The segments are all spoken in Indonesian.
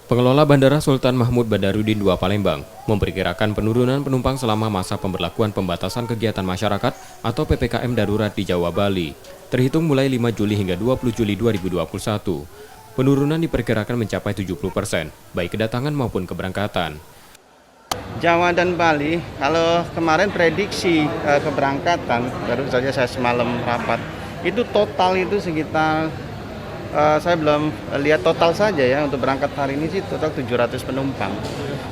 Pengelola Bandara Sultan Mahmud Badarudin II Palembang memperkirakan penurunan penumpang selama masa pemberlakuan pembatasan kegiatan masyarakat atau PPKM darurat di Jawa Bali, terhitung mulai 5 Juli hingga 20 Juli 2021. Penurunan diperkirakan mencapai 70%, baik kedatangan maupun keberangkatan. Jawa dan Bali, kalau kemarin prediksi keberangkatan, baru saja saya semalam rapat, itu total itu sekitar, saya belum lihat total saja ya, untuk berangkat hari ini sih total 700 penumpang.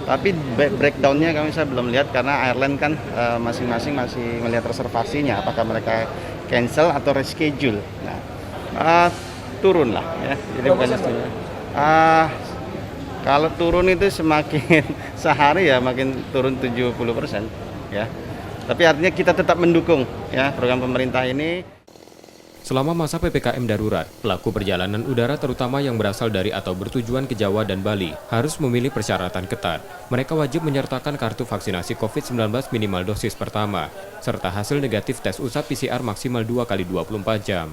Tapi breakdown-nya saya belum lihat karena airline kan masing-masing masih melihat reservasinya, apakah mereka cancel atau reschedule. Nah, turun lah ya, jadi bukannya kalau turun itu semakin sehari ya makin turun 70% ya. Tapi artinya kita tetap mendukung ya program pemerintah ini. Selama masa PPKM darurat, pelaku perjalanan udara terutama yang berasal dari atau bertujuan ke Jawa dan Bali harus memilih persyaratan ketat. Mereka wajib menyertakan kartu vaksinasi COVID-19 minimal dosis pertama, serta hasil negatif tes usap PCR maksimal 2 kali 24 jam.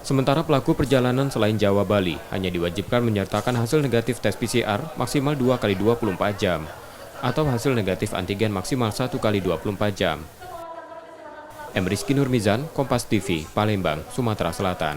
Sementara pelaku perjalanan selain Jawa Bali hanya diwajibkan menyertakan hasil negatif tes PCR maksimal 2 kali 24 jam atau hasil negatif antigen maksimal 1 kali 24 jam. M. Rizky Nurmizan, Kompas TV, Palembang, Sumatera Selatan.